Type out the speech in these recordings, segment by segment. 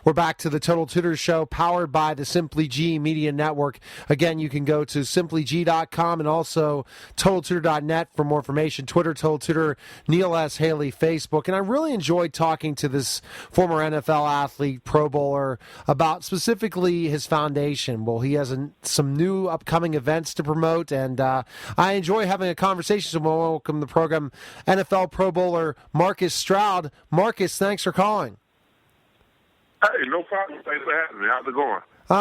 We're back to the Total Tutor Show, powered by the Simply G Media Network. Again, you can go to simplyg.com and also totaltutor.net for more information. Twitter, Total Tutor, Neil S. Haley, Facebook. And I really enjoyed talking to this former NFL athlete, Pro Bowler, about specifically his foundation. Well, he has some new upcoming events to promote, and I enjoy having a conversation. So we'll welcome the program NFL Pro Bowler Marcus Stroud. Marcus, thanks for calling. Hey, no problem. Thanks for having me. How's it going?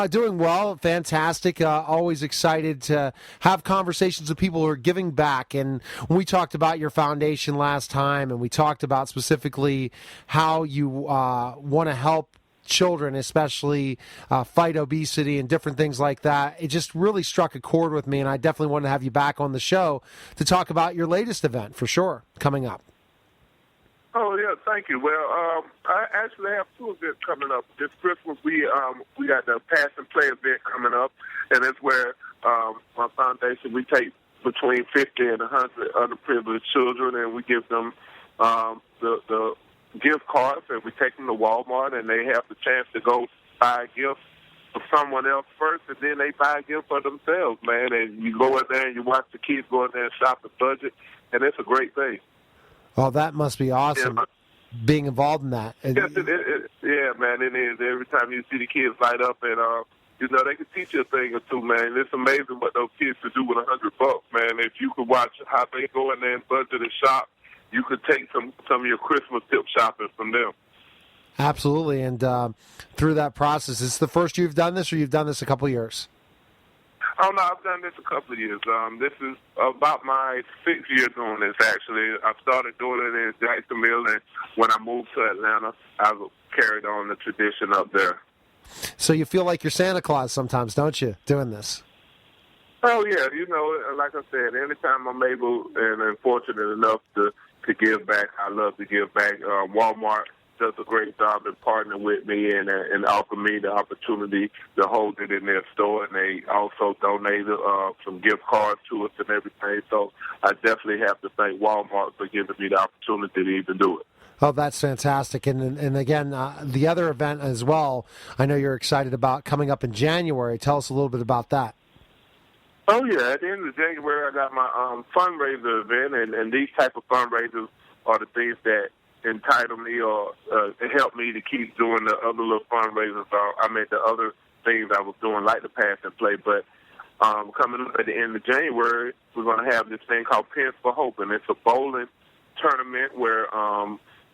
Doing well, fantastic. Always excited to have conversations with people who are giving back. And when we talked about your foundation last time, and we talked about specifically how you want to help children, especially fight obesity and different things like that, it just really struck a chord with me. And I definitely want to have you back on the show to talk about your latest event for sure coming up. Oh, yeah, thank you. Well, I actually have two events coming up. This Christmas, we got the Pass and Play event coming up, and that's where my foundation, we take between 50 and 100 underprivileged children, and we give them the gift cards, and we take them to Walmart, and they have the chance to go buy a gift for someone else first, and then they buy a gift for themselves, man. And you go in there and you watch the kids go in there and shop the budget, and it's a great thing. Well, that must be awesome, being involved in that. Yes, yeah, man, it is. Every time you see the kids light up, and they can teach you a thing or two, man. It's amazing what those kids can do with $100, man. If you could watch how they go in there and budget and shop, you could take some of your Christmas tip shopping from them. Absolutely, and through that process, is this the first you've done this, or you've done this a couple of years? Oh, no, I've done this a couple of years. This is about my 6th year doing this, actually. I started doing it in Jacksonville, and when I moved to Atlanta, I carried on the tradition up there. So you feel like you're Santa Claus sometimes, don't you, doing this? Oh, yeah. Like I said, anytime I'm able and fortunate enough to give back, I love to give back. Walmart does a great job in partnering with me and offer me the opportunity to hold it in their store, and they also donated some gift cards to us and everything. So I definitely have to thank Walmart for giving me the opportunity to even do it. Oh, that's fantastic. And again, the other event as well, I know you're excited about coming up in January. Tell us a little bit about that. Oh, yeah. At the end of January, I got my fundraiser event, and these type of fundraisers are the things that entitle me or help me to keep doing the other little fundraisers. The other things I was doing, like the Pass and Play. But coming up at the end of January, we're going to have this thing called Pins for Hope, and it's a bowling tournament where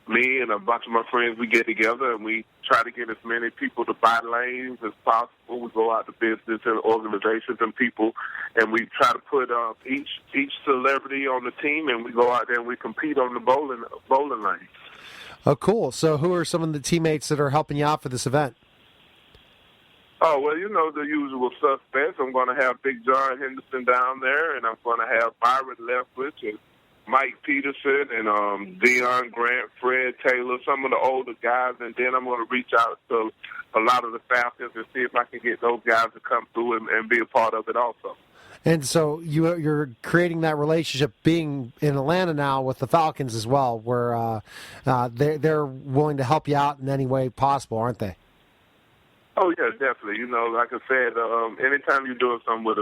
me and a bunch of my friends, we get together and we try to get as many people to buy lanes as possible. We go out to business and organizations and people, and we try to put each celebrity on the team, and we go out there and we compete on the bowling lanes. Oh, cool. So who are some of the teammates that are helping you out for this event? Oh, well, the usual suspects. I'm going to have Big John Henderson down there, and I'm going to have Byron Leftwich and Mike Peterson and Deion Grant, Fred Taylor, some of the older guys, and then I'm going to reach out to a lot of the Falcons and see if I can get those guys to come through and be a part of it also. And so you're creating that relationship, being in Atlanta now with the Falcons as well, where they're willing to help you out in any way possible, aren't they? Oh, yeah, definitely. Like I said, anytime you're doing something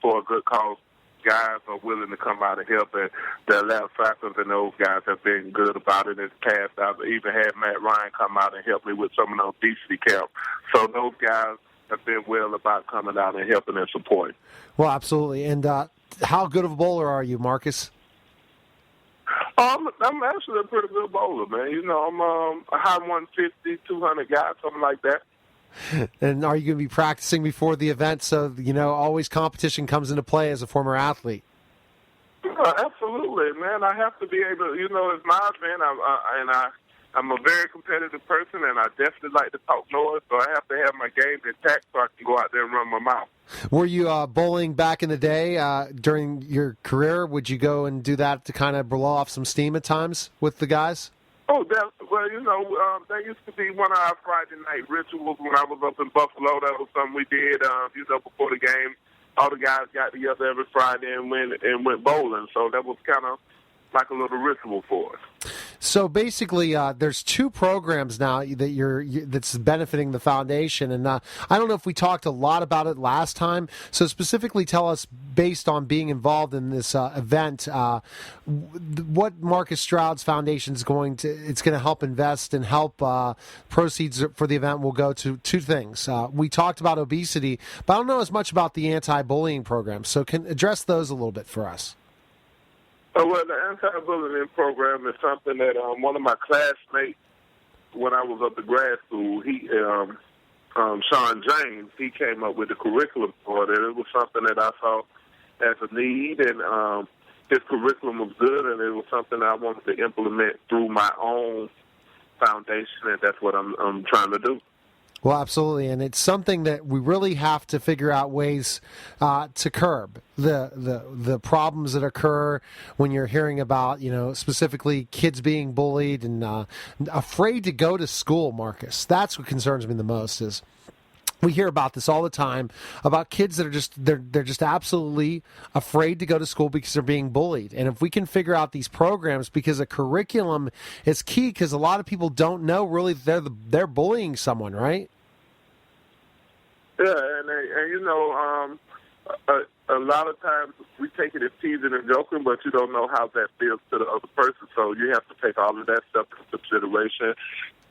for a good cause, guys are willing to come out and help, and the Atlanta Falcons and those guys have been good about it in the past. I've even had Matt Ryan come out and help me with some of the obesity camp. So those guys have been well about coming out and helping and supporting. Well, absolutely. And how good of a bowler are you, Marcus? I'm actually a pretty good bowler, man. I'm a high 150, 200 guy, something like that. And are you going to be practicing before the event? So, always competition comes into play as a former athlete. Absolutely, man. I have to be able, it's my event, I'm a very competitive person, and I definitely like to talk noise, so I have to have my game intact so I can go out there and run my mouth. Were you bowling back in the day during your career? Would you go and do that to kind of blow off some steam at times with the guys? Oh, that used to be one of our Friday night rituals when I was up in Buffalo. That was something we did, before the game. All the guys got together every Friday and went bowling. So that was kind of like a little ritual for us. So basically, there's two programs now that's benefiting the foundation, and I don't know if we talked a lot about it last time. So specifically, tell us, based on being involved in this event, what Marcus Stroud's foundation is going to help invest and help proceeds for the event will go to two things. We talked about obesity, but I don't know as much about the anti-bullying program. So can address those a little bit for us. Well, the anti-bullying program is something that one of my classmates, when I was up at grad school, Sean James, he came up with the curriculum for it. It was something that I saw as a need, and his curriculum was good, and it was something I wanted to implement through my own foundation, and that's what I'm trying to do. Well, absolutely, and it's something that we really have to figure out ways to curb the problems that occur when you're hearing about, specifically kids being bullied and afraid to go to school. Marcus, that's what concerns me the most. Is we hear about this all the time about kids that are they're just absolutely afraid to go to school because they're being bullied. And if we can figure out these programs, because a curriculum is key, because a lot of people don't know really they're bullying someone, right? Yeah, and a lot of times we take it as teasing and joking, but you don't know how that feels to the other person. So you have to take all of that stuff into consideration.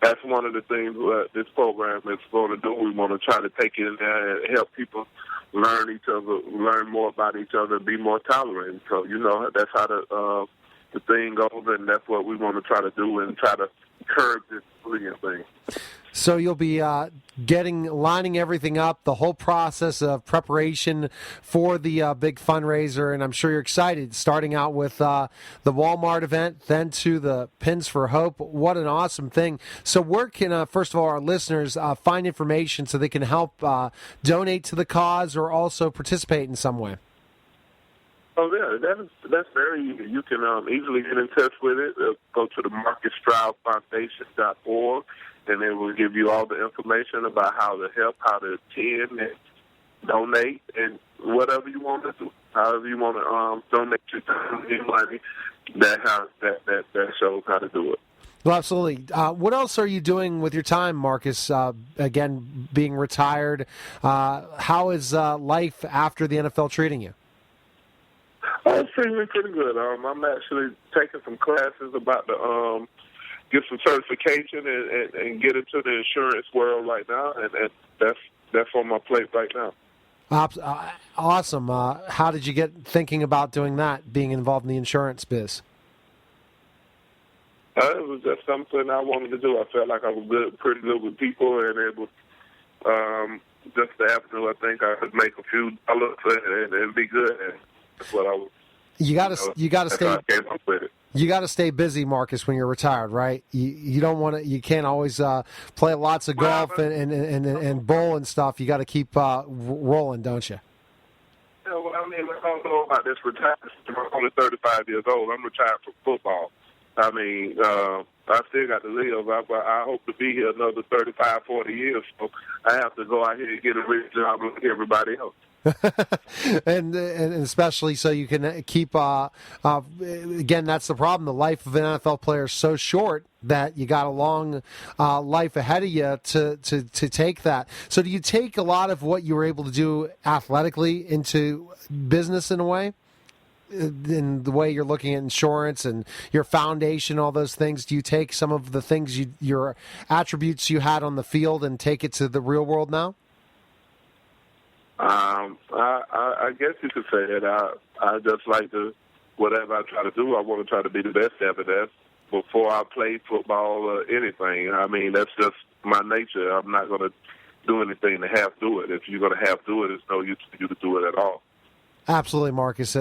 That's one of the things this program is going to do. We want to try to take it in there and help people learn more about each other, and be more tolerant. So, that's how the thing goes, and that's what we want to try to do and try to curb this bullying thing. So you'll be lining everything up, the whole process of preparation for the big fundraiser, and I'm sure you're excited, starting out with the Walmart event, then to the Pins for Hope. What an awesome thing. So where can, first of all, our listeners find information so they can help donate to the cause or also participate in some way? Oh, yeah, that's very easy. You can easily get in touch with it. Go to the MarcusStroudFoundation.org, and it will give you all the information about how to help, how to attend, and donate, and whatever you want to do. However you want to donate your money, that shows how to do it. Well, absolutely. What else are you doing with your time, Marcus? Again, being retired, how is life after the NFL treating you? It's treating me pretty good. I'm actually taking some classes about to get some certification and get into the insurance world right now, and that's on my plate right now. Awesome. How did you get thinking about doing that, being involved in the insurance biz? It was just something I wanted to do. I felt like I was pretty good with people, and it was just the avenue I think I could make a few dollars and be good at. That's what I was. You got to stay busy, Marcus, when you're retired, right? You don't want to. You can't always play lots of golf and bowl and stuff. You got to keep rolling, don't you? Yeah, well, I mean, I don't know about this retirement. I'm only 35 years old. I'm retired from football. I mean, I still got to live. I hope to be here another 35, 40 years. So I have to go out here and get a real job like everybody else. and especially so you can keep again, that's the problem. The life of an NFL player is so short that you got a long life ahead of you to take that. So do you take a lot of what you were able to do athletically into business in a way? In the way you're looking at insurance and your foundation, all those things, do you take some of the things your attributes you had on the field and take it to the real world now? I guess you could say that. I just like to, whatever I try to do, I want to try to be the best at it. That's before I play football or anything. I mean, that's just my nature. I'm not going to do anything to half do it. If you're going to half do it, it's no use for you to do it at all. Absolutely, Marcus.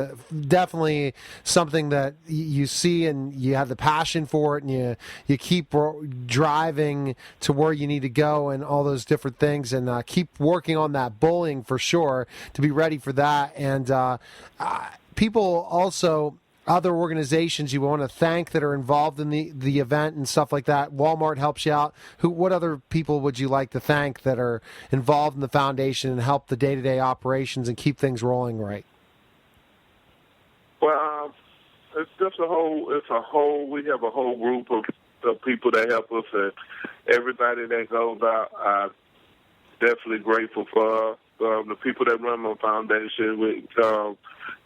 Definitely something that you see and you have the passion for it, and you keep driving to where you need to go and all those different things, and keep working on that bowling for sure to be ready for that. And people also, other organizations you want to thank that are involved in the event and stuff like that. Walmart helps you out. What other people would you like to thank that are involved in the foundation and help the day-to-day operations and keep things rolling right? Well, it's just a whole. It's a whole. We have a whole group of people that help us, and everybody that goes out. I'm definitely grateful for the people that run my foundation with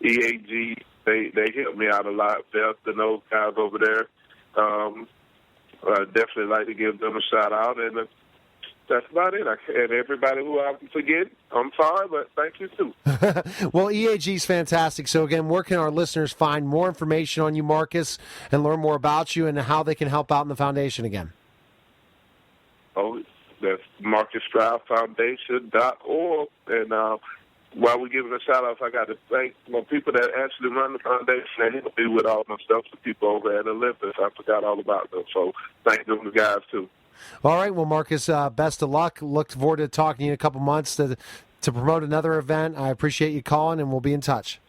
EAG. They help me out a lot. Beth and those guys over there. I definitely like to give them a shout out, and that's about it. And everybody who I forget, I'm sorry, but thank you too. Well, EAG is fantastic. So again, where can our listeners find more information on you, Marcus, and learn more about you and how they can help out in the foundation again? Oh, that's MarcusStroudFoundation.org. And while we're giving a shout out, I got to thank my people that actually run the foundation and help me with all my stuff. The people over at Olympus, I forgot all about them. So thank them, the guys too. All right, well, Marcus, best of luck. Look forward to talking to you in a couple months to promote another event. I appreciate you calling, and we'll be in touch.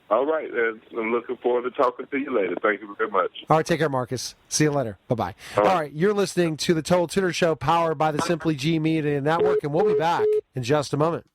All right, and I'm looking forward to talking to you later. Thank you very much. All right, take care, Marcus. See you later. Bye-bye. All right, you're listening to the Total Tutor Show powered by the Simply G Media Network, and we'll be back in just a moment.